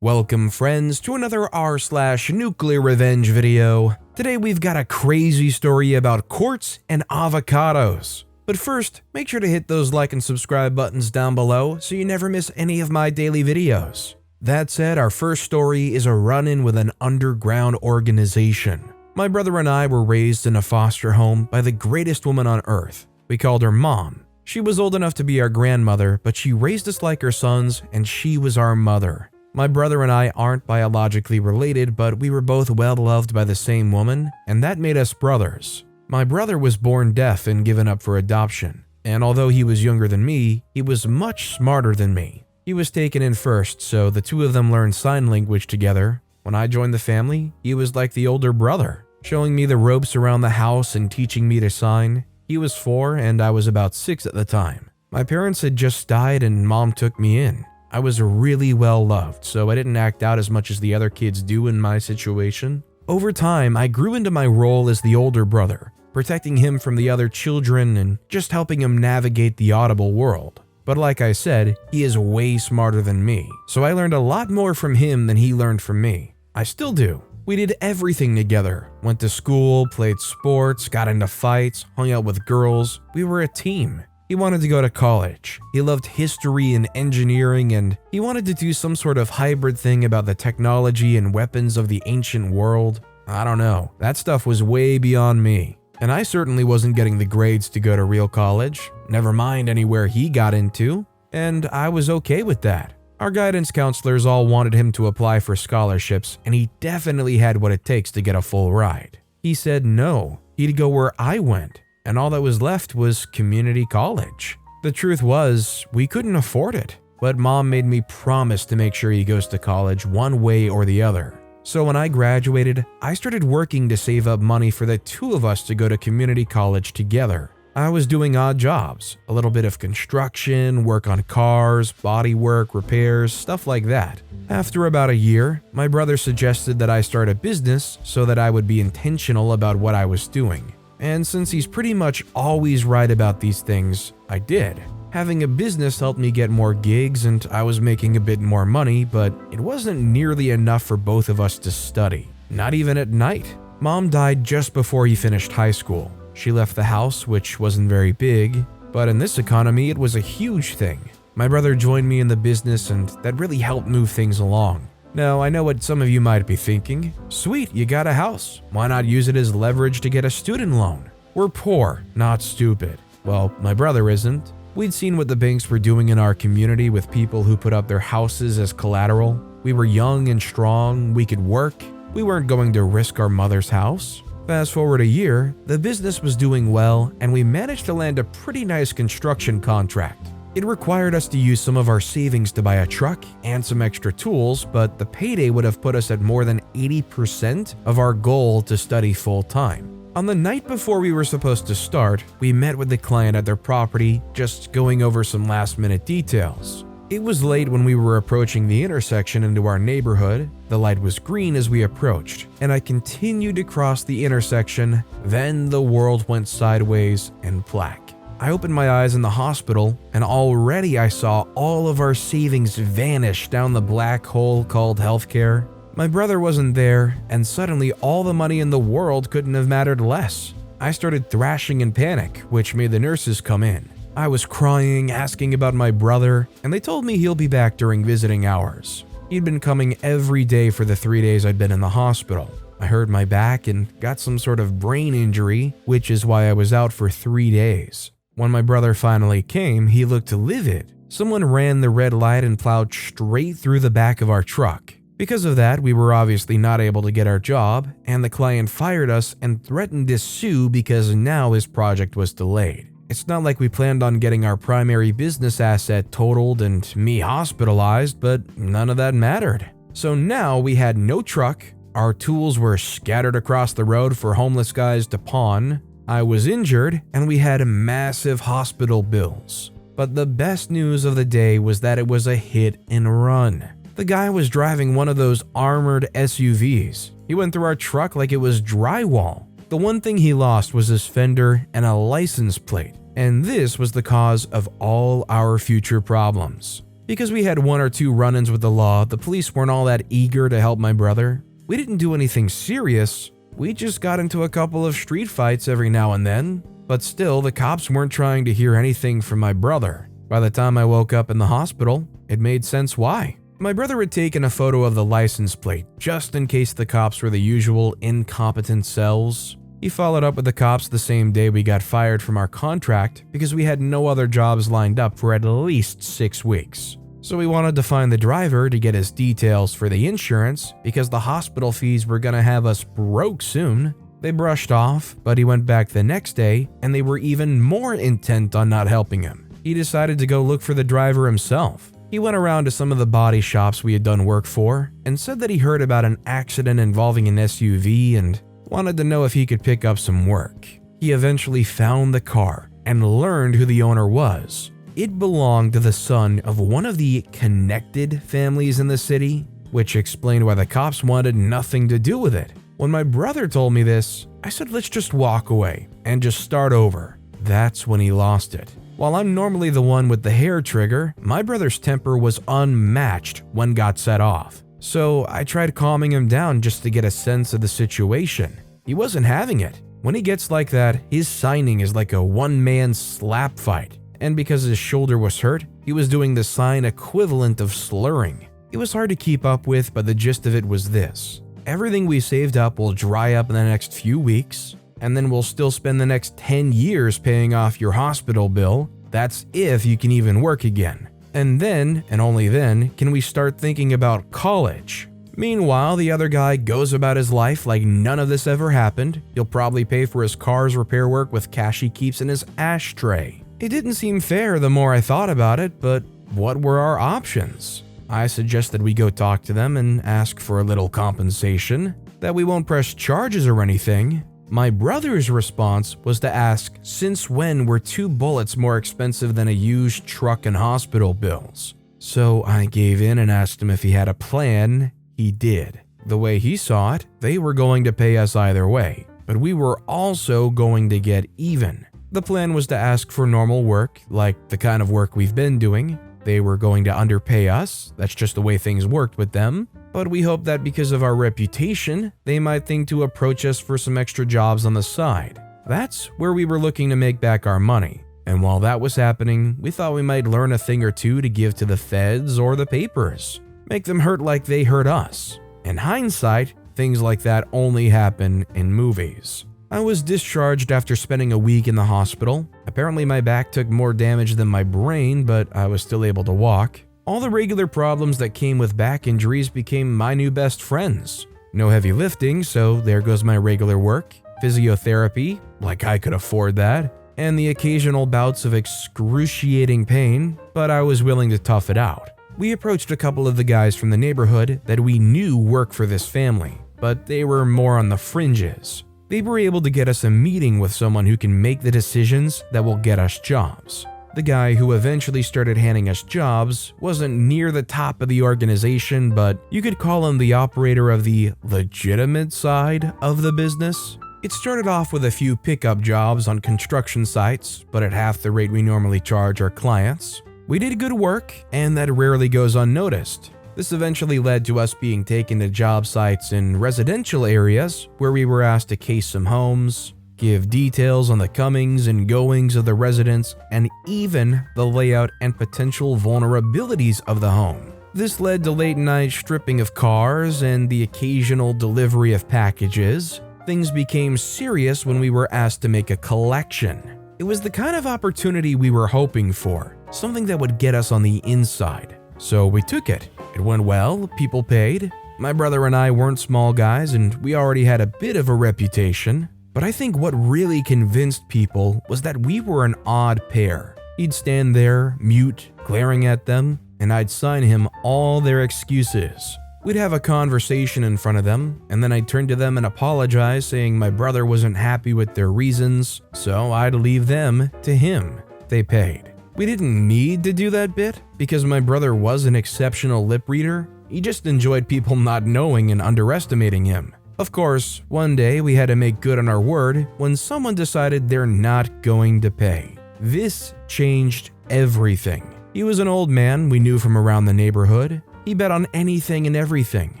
Welcome friends to another r/NuclearRevenge video. Today we've got a crazy story about quartz and avocados. But first, make sure to hit those like and subscribe buttons down below so you never miss any of my daily videos. That said, our first story is a run-in with an underground organization. My brother and I were raised in a foster home by the greatest woman on earth. We called her Mom. She was old enough to be our grandmother, but she raised us like her sons, and she was our mother. My brother and I aren't biologically related, but we were both well loved by the same woman, and that made us brothers. My brother was born deaf and given up for adoption, and although he was younger than me, he was much smarter than me. He was taken in first, so the two of them learned sign language together. When I joined the family, he was like the older brother, showing me the ropes around the house and teaching me to sign. He was 4 and I was about 6 at the time. My parents had just died and Mom took me in. I was really well loved, so I didn't act out as much as the other kids do in my situation. Over time, I grew into my role as the older brother, protecting him from the other children and just helping him navigate the audible world. But like I said, he is way smarter than me, so I learned a lot more from him than he learned from me. I still do. We did everything together. Went to school, played sports, got into fights, hung out with girls. We were a team. He wanted to go to college. He loved history and engineering, and he wanted to do some sort of hybrid thing about the technology and weapons of the ancient world. I don't know. That stuff was way beyond me. And I certainly wasn't getting the grades to go to real college, never mind anywhere he got into, and I was okay with that. Our guidance counselors all wanted him to apply for scholarships, and he definitely had what it takes to get a full ride. He said no, he'd go where I went, and all that was left was community college. The truth was, we couldn't afford it, but Mom made me promise to make sure he goes to college one way or the other. So when I graduated, I started working to save up money for the two of us to go to community college together. I was doing odd jobs, a little bit of construction, work on cars, body work, repairs, stuff like that. After about a year, my brother suggested that I start a business so that I would be intentional about what I was doing. And since he's pretty much always right about these things, I did. Having a business helped me get more gigs and I was making a bit more money, but it wasn't nearly enough for both of us to study. Not even at night. Mom died just before he finished high school. She left the house, which wasn't very big, but in this economy, it was a huge thing. My brother joined me in the business and that really helped move things along. Now, I know what some of you might be thinking. Sweet, you got a house. Why not use it as leverage to get a student loan? We're poor, not stupid. Well, my brother isn't. We'd seen what the banks were doing in our community with people who put up their houses as collateral. We were young and strong, we could work. We weren't going to risk our mother's house. Fast forward a year, the business was doing well and we managed to land a pretty nice construction contract. It required us to use some of our savings to buy a truck and some extra tools, but the payday would have put us at more than 80% of our goal to study full-time. On the night before we were supposed to start, we met with the client at their property, just going over some last-minute details. It was late when we were approaching the intersection into our neighborhood. The light was green as we approached, and I continued to cross the intersection. Then the world went sideways and black. I opened my eyes in the hospital, and already I saw all of our savings vanish down the black hole called healthcare. My brother wasn't there, and suddenly all the money in the world couldn't have mattered less. I started thrashing in panic, which made the nurses come in. I was crying, asking about my brother, and they told me he'll be back during visiting hours. He'd been coming every day for the 3 days I'd been in the hospital. I hurt my back and got some sort of brain injury, which is why I was out for 3 days. When my brother finally came, he looked livid. Someone ran the red light and plowed straight through the back of our truck. Because of that, we were obviously not able to get our job, and the client fired us and threatened to sue because now his project was delayed. It's not like we planned on getting our primary business asset totaled and me hospitalized, but none of that mattered. So now we had no truck, our tools were scattered across the road for homeless guys to pawn, I was injured, and we had massive hospital bills. But the best news of the day was that it was a hit and run. The guy was driving one of those armored SUVs. He went through our truck like it was drywall. The one thing he lost was his fender and a license plate, and this was the cause of all our future problems. Because we had one or two run-ins with the law, the police weren't all that eager to help my brother. We didn't do anything serious. We just got into a couple of street fights every now and then. But still, the cops weren't trying to hear anything from my brother. By the time I woke up in the hospital, it made sense why. My brother had taken a photo of the license plate, just in case the cops were the usual incompetent cells. He followed up with the cops the same day we got fired from our contract because we had no other jobs lined up for at least 6 weeks. So we wanted to find the driver to get his details for the insurance because the hospital fees were gonna have us broke soon. They brushed off, but he went back the next day and they were even more intent on not helping him. He decided to go look for the driver himself. He went around to some of the body shops we had done work for and said that he heard about an accident involving an SUV and wanted to know if he could pick up some work. He eventually found the car and learned who the owner was. It belonged to the son of one of the connected families in the city, which explained why the cops wanted nothing to do with it. When my brother told me this, I said let's just walk away and just start over. That's when he lost it. While I'm normally the one with the hair trigger, my brother's temper was unmatched when got set off. So I tried calming him down just to get a sense of the situation. He wasn't having it. When he gets like that, his signing is like a one-man slap fight. And because his shoulder was hurt, he was doing the sign equivalent of slurring. It was hard to keep up with, but the gist of it was this. Everything we saved up will dry up in the next few weeks, and then we'll still spend the next 10 years paying off your hospital bill. That's if you can even work again. And then, and only then, can we start thinking about college. Meanwhile, the other guy goes about his life like none of this ever happened. He'll probably pay for his car's repair work with cash he keeps in his ashtray. It didn't seem fair the more I thought about it, but what were our options? I suggested we go talk to them and ask for a little compensation, that we won't press charges or anything. My brother's response was to ask since when were 2 bullets more expensive than a used truck and hospital bills. So I gave in and asked him if he had a plan. He did. The way he saw it, they were going to pay us either way, but we were also going to get even. The plan was to ask for normal work, like the kind of work we've been doing. They were going to underpay us, that's just the way things worked with them. But we hoped that because of our reputation, they might think to approach us for some extra jobs on the side. That's where we were looking to make back our money. And while that was happening, we thought we might learn a thing or two to give to the feds or the papers. Make them hurt like they hurt us. In hindsight, things like that only happen in movies. I was discharged after spending a week in the hospital. Apparently my back took more damage than my brain, but I was still able to walk. All the regular problems that came with back injuries became my new best friends. No heavy lifting, so there goes my regular work, physiotherapy, like I could afford that, and the occasional bouts of excruciating pain, but I was willing to tough it out. We approached a couple of the guys from the neighborhood that we knew work for this family, but they were more on the fringes. They were able to get us a meeting with someone who can make the decisions that will get us jobs. The guy who eventually started handing us jobs wasn't near the top of the organization, but you could call him the operator of the legitimate side of the business. It started off with a few pickup jobs on construction sites, but at half the rate we normally charge our clients. We did good work, and that rarely goes unnoticed. This eventually led to us being taken to job sites in residential areas where we were asked to case some homes, give details on the comings and goings of the residents, and even the layout and potential vulnerabilities of the home. This led to late-night stripping of cars and the occasional delivery of packages. Things became serious when we were asked to make a collection. It was the kind of opportunity we were hoping for, something that would get us on the inside. So we took it. It went well, people paid. My brother and I weren't small guys, and we already had a bit of a reputation. But I think what really convinced people was that we were an odd pair. He'd stand there, mute, glaring at them, and I'd sign him all their excuses. We'd have a conversation in front of them, and then I'd turn to them and apologize, saying my brother wasn't happy with their reasons, so I'd leave them to him. They paid. We didn't need to do that bit, because my brother was an exceptional lip reader. He just enjoyed people not knowing and underestimating him. Of course, one day we had to make good on our word when someone decided they're not going to pay. This changed everything. He was an old man we knew from around the neighborhood. He bet on anything and everything.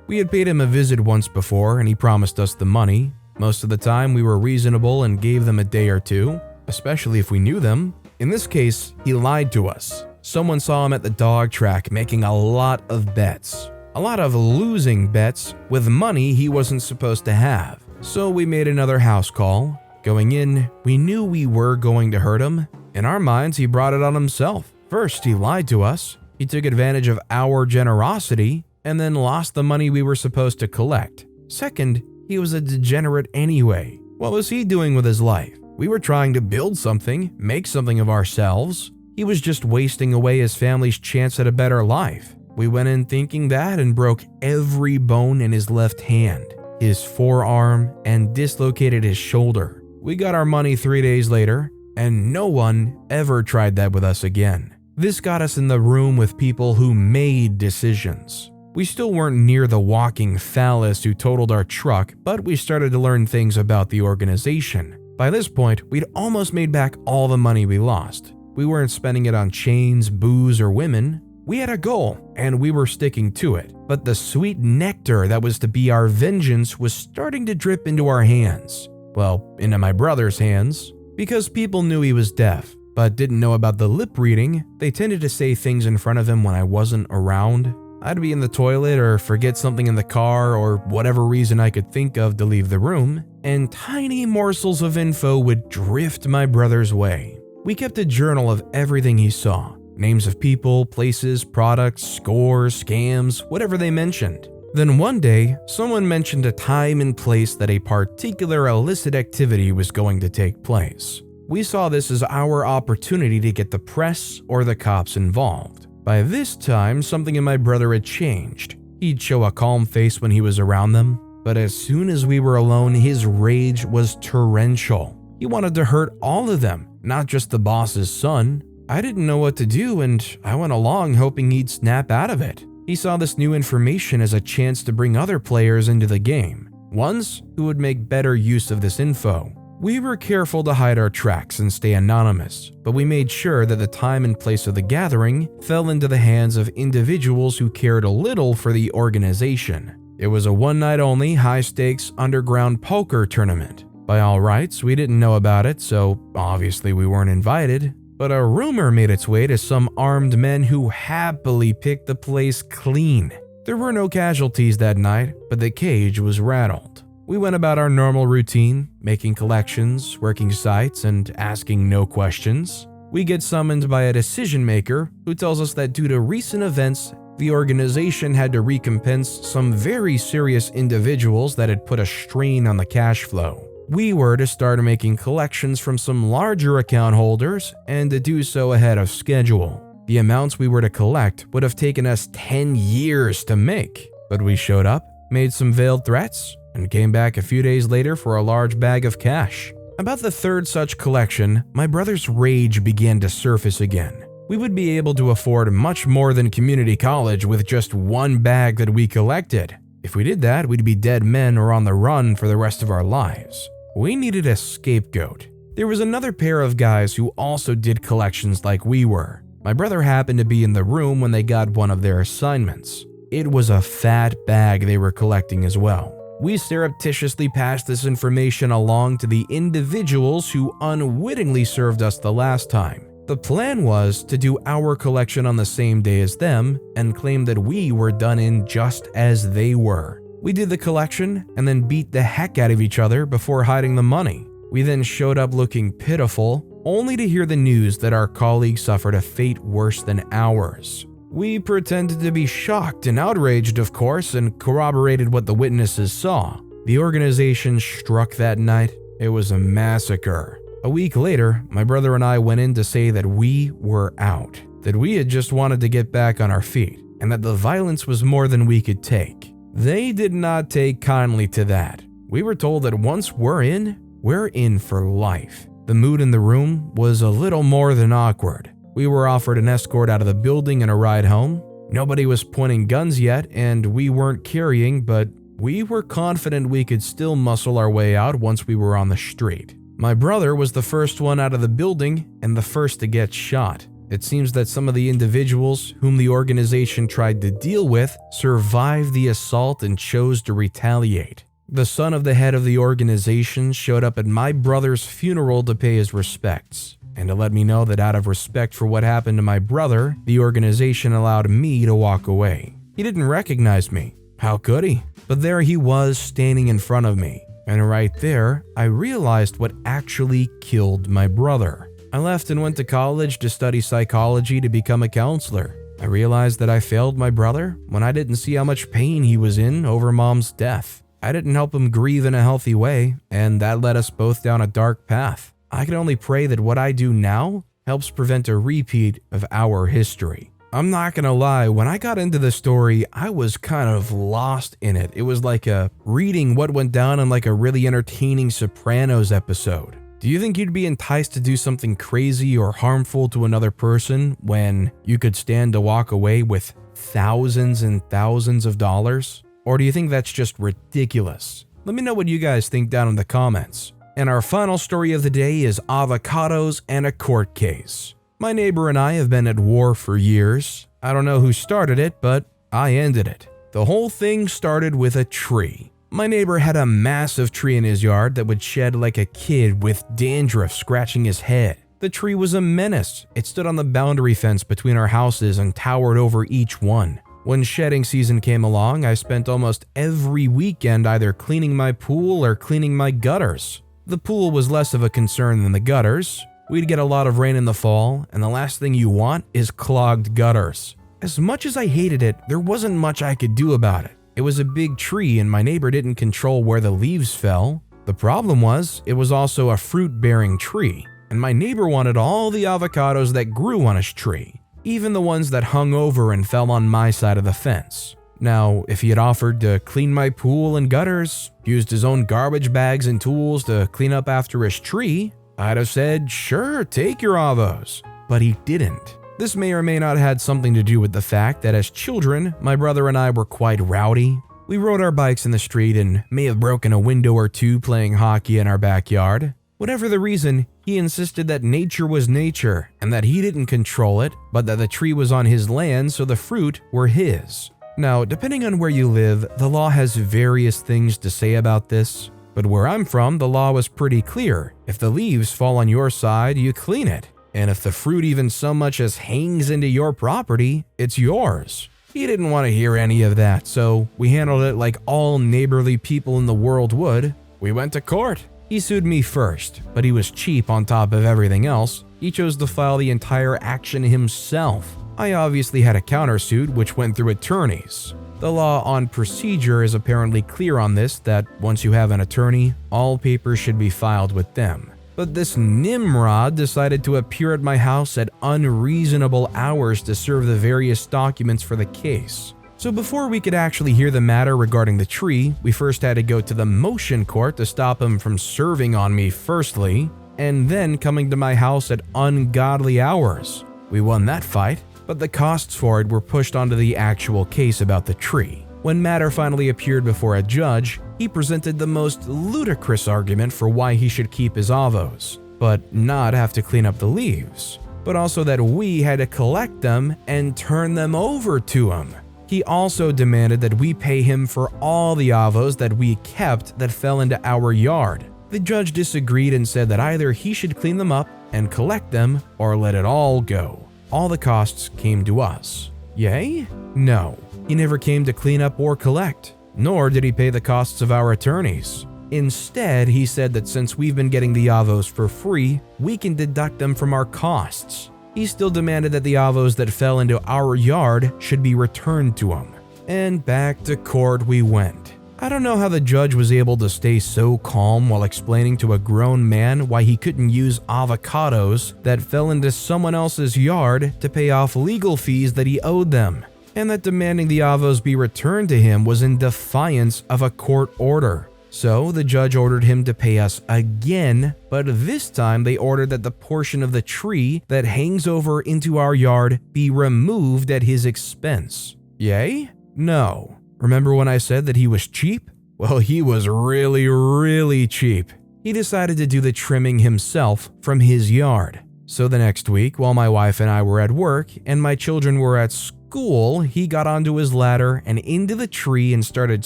We had paid him a visit once before and he promised us the money. Most of the time we were reasonable and gave them a day or two, especially if we knew them. In this case, he lied to us. Someone saw him at the dog track making a lot of bets. A lot of losing bets with money he wasn't supposed to have. So we made another house call. Going in, we knew we were going to hurt him. In our minds, he brought it on himself. First, he lied to us. He took advantage of our generosity and then lost the money we were supposed to collect. Second, he was a degenerate anyway. What was he doing with his life? We were trying to build something, make something of ourselves. He was just wasting away his family's chance at a better life. We went in thinking that and broke every bone in his left hand, his forearm, and dislocated his shoulder. We got our money 3 days later, and no one ever tried that with us again. This got us in the room with people who made decisions. We still weren't near the walking phallus who totaled our truck, but we started to learn things about the organization. By this point, we'd almost made back all the money we lost. We weren't spending it on chains, booze, or women. We had a goal, and we were sticking to it. But the sweet nectar that was to be our vengeance was starting to drip into our hands. Well, into my brother's hands. Because people knew he was deaf, but didn't know about the lip reading, they tended to say things in front of him when I wasn't around. I'd be in the toilet or forget something in the car or whatever reason I could think of to leave the room, and tiny morsels of info would drift my brother's way. We kept a journal of everything he saw. Names of people, places, products, scores, scams, whatever they mentioned. Then one day, someone mentioned a time and place that a particular illicit activity was going to take place. We saw this as our opportunity to get the press or the cops involved. By this time, something in my brother had changed. He'd show a calm face when he was around them, but as soon as we were alone, his rage was torrential. He wanted to hurt all of them, not just the boss's son. I didn't know what to do, and I went along hoping he'd snap out of it. He saw this new information as a chance to bring other players into the game, ones who would make better use of this info. We were careful to hide our tracks and stay anonymous, but we made sure that the time and place of the gathering fell into the hands of individuals who cared a little for the organization. It was a one-night-only, high-stakes underground poker tournament. By all rights, we didn't know about it, so obviously we weren't invited. But a rumor made its way to some armed men who happily picked the place clean. There were no casualties that night, but the cage was rattled. We went about our normal routine, making collections, working sites, and asking no questions. We get summoned by a decision maker who tells us that due to recent events, the organization had to recompense some very serious individuals that had put a strain on the cash flow. We were to start making collections from some larger account holders and to do so ahead of schedule. The amounts we were to collect would have taken us 10 years to make, but we showed up, made some veiled threats, and came back a few days later for a large bag of cash. About the third such collection, my brother's rage began to surface again. We would be able to afford much more than community college with just one bag that we collected. If we did that, we'd be dead men or on the run for the rest of our lives. We needed a scapegoat. There was another pair of guys who also did collections like we were. My brother happened to be in the room when they got one of their assignments. It was a fat bag they were collecting as well. We surreptitiously passed this information along to the individuals who unwittingly served us the last time. The plan was to do our collection on the same day as them and claim that we were done in just as they were. We did the collection and then beat the heck out of each other before hiding the money. We then showed up looking pitiful, only to hear the news that our colleague suffered a fate worse than ours. We pretended to be shocked and outraged, of course, and corroborated what the witnesses saw. The organization struck that night. It was a massacre. A week later, my brother and I went in to say that we were out, that we had just wanted to get back on our feet, and that the violence was more than we could take. They did not take kindly to that. We were told that once we're in for life. The mood in the room was a little more than awkward. We were offered an escort out of the building and a ride home. Nobody was pointing guns yet, and we weren't carrying, but we were confident we could still muscle our way out once we were on the street. My brother was the first one out of the building and the first to get shot. It seems that some of the individuals whom the organization tried to deal with survived the assault and chose to retaliate. The son of the head of the organization showed up at my brother's funeral to pay his respects, and to let me know that out of respect for what happened to my brother, the organization allowed me to walk away. He didn't recognize me. How could he? But there he was standing in front of me, and right there, I realized what actually killed my brother. I left and went to college to study psychology to become a counselor. I realized that I failed my brother when I didn't see how much pain he was in over mom's death. I didn't help him grieve in a healthy way, and that led us both down a dark path. I can only pray that what I do now helps prevent a repeat of our history. I'm not gonna lie, when I got into the story, I was kind of lost in it. It was like reading what went down in like a really entertaining Sopranos episode. Do you think you'd be enticed to do something crazy or harmful to another person when you could stand to walk away with thousands and thousands of dollars? Or do you think that's just ridiculous? Let me know what you guys think down in the comments. And our final story of the day is avocados and a court case. My neighbor and I have been at war for years. I don't know who started it, but I ended it. The whole thing started with a tree. My neighbor had a massive tree in his yard that would shed like a kid with dandruff scratching his head. The tree was a menace. It stood on the boundary fence between our houses and towered over each one. When shedding season came along, I spent almost every weekend either cleaning my pool or cleaning my gutters. The pool was less of a concern than the gutters. We'd get a lot of rain in the fall, and the last thing you want is clogged gutters. As much as I hated it, there wasn't much I could do about it. It was a big tree and my neighbor didn't control where the leaves fell. The problem was, it was also a fruit-bearing tree, and my neighbor wanted all the avocados that grew on his tree, even the ones that hung over and fell on my side of the fence. Now, if he had offered to clean my pool and gutters, used his own garbage bags and tools to clean up after his tree, I'd have said, sure, take your avos. But he didn't. This may or may not have had something to do with the fact that as children, my brother and I were quite rowdy. We rode our bikes in the street and may have broken a window or two playing hockey in our backyard. Whatever the reason, he insisted that nature was nature and that he didn't control it, but that the tree was on his land so the fruit were his. Now, depending on where you live, the law has various things to say about this, but where I'm from, the law was pretty clear. If the leaves fall on your side, you clean it, and if the fruit even so much as hangs into your property, it's yours. He didn't want to hear any of that, so we handled it like all neighborly people in the world would. We went to court. He sued me first, but he was cheap on top of everything else. He chose to file the entire action himself. I obviously had a countersuit which went through attorneys. The law on procedure is apparently clear on this, that once you have an attorney, all papers should be filed with them. But this Nimrod decided to appear at my house at unreasonable hours to serve the various documents for the case. So before we could actually hear the matter regarding the tree, we first had to go to the motion court to stop him from serving on me firstly, and then coming to my house at ungodly hours. We won that fight, but the costs for it were pushed onto the actual case about the tree. When matter finally appeared before a judge, he presented the most ludicrous argument for why he should keep his avos, but not have to clean up the leaves, but also that we had to collect them and turn them over to him. He also demanded that we pay him for all the avos that we kept that fell into our yard. The judge disagreed and said that either he should clean them up and collect them or let it all go. All the costs came to us. Yay? No. He never came to clean up or collect, nor did he pay the costs of our attorneys. Instead, he said that since we've been getting the avos for free, we can deduct them from our costs. He still demanded that the avos that fell into our yard should be returned to him. And back to court we went. I don't know how the judge was able to stay so calm while explaining to a grown man why he couldn't use avocados that fell into someone else's yard to pay off legal fees that he owed them, and that demanding the avos be returned to him was in defiance of a court order. So the judge ordered him to pay us again, but this time they ordered that the portion of the tree that hangs over into our yard be removed at his expense. Yay? No. Remember when I said that he was cheap? Well, he was really cheap. He decided to do the trimming himself from his yard. So the next week, while my wife and I were at work and my children were at school, he got onto his ladder and into the tree and started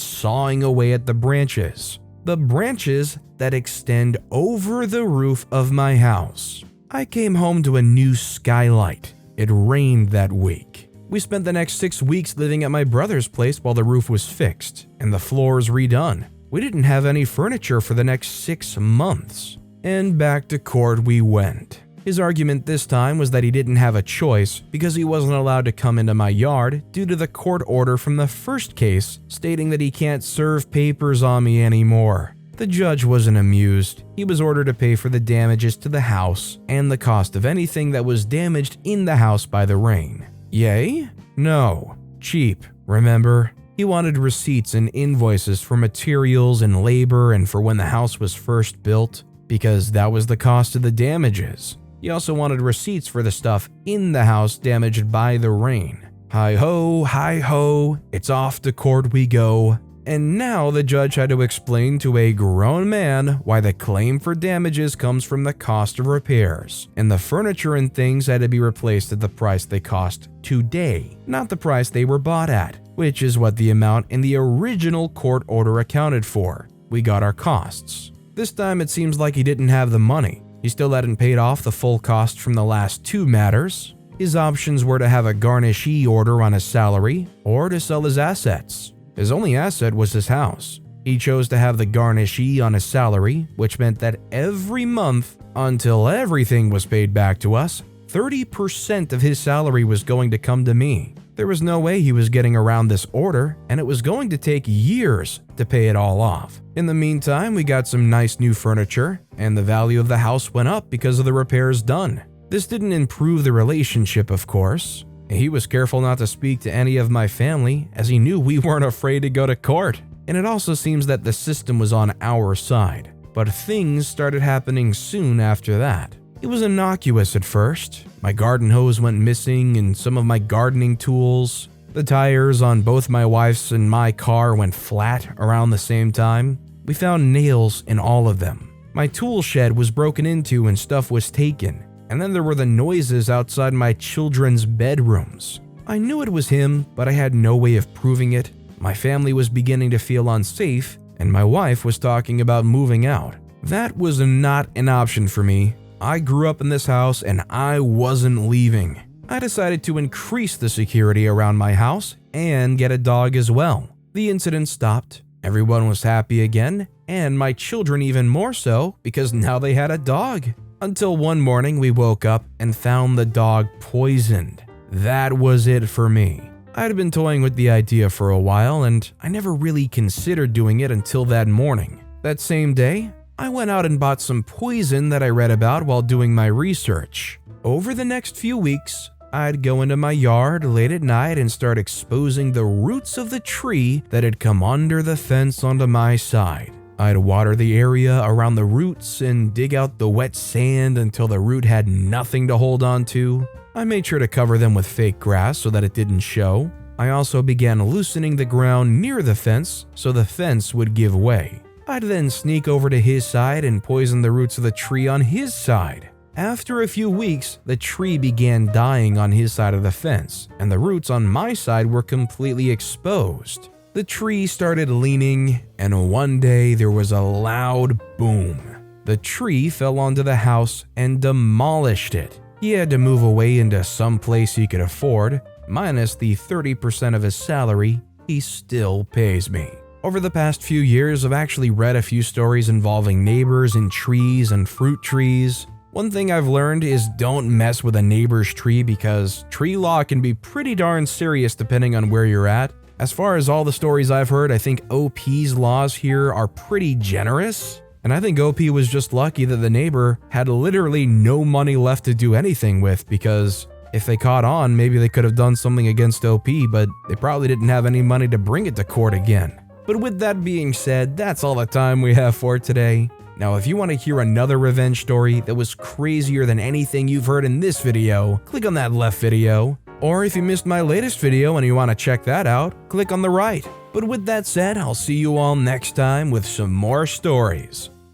sawing away at the branches. The branches that extend over the roof of my house. I came home to a new skylight. It rained that week. We spent the next 6 weeks living at my brother's place while the roof was fixed and the floors redone. We didn't have any furniture for the next 6 months. And back to court we went. His argument this time was that he didn't have a choice because he wasn't allowed to come into my yard due to the court order from the first case stating that he can't serve papers on me anymore. The judge wasn't amused. He was ordered to pay for the damages to the house and the cost of anything that was damaged in the house by the rain. Yay? No. Cheap, remember? He wanted receipts and invoices for materials and labor and for when the house was first built, because that was the cost of the damages. He also wanted receipts for the stuff in the house damaged by the rain. Hi-ho, it's off to court we go. And now the judge had to explain to a grown man why the claim for damages comes from the cost of repairs, and the furniture and things had to be replaced at the price they cost today, not the price they were bought at, which is what the amount in the original court order accounted for. We got our costs. This time it seems like he didn't have the money. He still hadn't paid off the full cost from the last 2 matters. His options were to have a garnishee order on his salary or to sell his assets. His only asset was his house. He chose to have the garnishee on his salary, which meant that every month, until everything was paid back to us, 30% of his salary was going to come to me. There was no way he was getting around this order, and it was going to take years to pay it all off. In the meantime, we got some nice new furniture, and the value of the house went up because of the repairs done. This didn't improve the relationship, of course. He was careful not to speak to any of my family, as he knew we weren't afraid to go to court. And it also seems that the system was on our side. But things started happening soon after that. It was innocuous at first. My garden hose went missing and some of my gardening tools. The tires on both my wife's and my car went flat around the same time. We found nails in all of them. My tool shed was broken into and stuff was taken. And then there were the noises outside my children's bedrooms. I knew it was him, but I had no way of proving it. My family was beginning to feel unsafe, and my wife was talking about moving out. That was not an option for me. I grew up in this house and I wasn't leaving. I decided to increase the security around my house and get a dog as well. The incident stopped. Everyone was happy again, and my children even more so because now they had a dog. Until one morning we woke up and found the dog poisoned. That was it for me. I had been toying with the idea for a while and I never really considered doing it until that morning. That same day, I went out and bought some poison that I read about while doing my research. Over the next few weeks, I'd go into my yard late at night and start exposing the roots of the tree that had come under the fence onto my side. I'd water the area around the roots and dig out the wet sand until the root had nothing to hold on to. I made sure to cover them with fake grass so that it didn't show. I also began loosening the ground near the fence so the fence would give way. I'd then sneak over to his side and poison the roots of the tree on his side. After a few weeks, the tree began dying on his side of the fence, and the roots on my side were completely exposed. The tree started leaning, and one day there was a loud boom. The tree fell onto the house and demolished it. He had to move away into some place he could afford, minus the 30% of his salary he still pays me. Over the past few years, I've actually read a few stories involving neighbors and trees and fruit trees. One thing I've learned is don't mess with a neighbor's tree because tree law can be pretty darn serious depending on where you're at. As far as all the stories I've heard, I think OP's laws here are pretty generous. And I think OP was just lucky that the neighbor had literally no money left to do anything with, because if they caught on, maybe they could have done something against OP, but they probably didn't have any money to bring it to court again. But with that being said, that's all the time we have for today. Now, if you want to hear another revenge story that was crazier than anything you've heard in this video, click on that left video. Or if you missed my latest video and you want to check that out, click on the right. But with that said, I'll see you all next time with some more stories.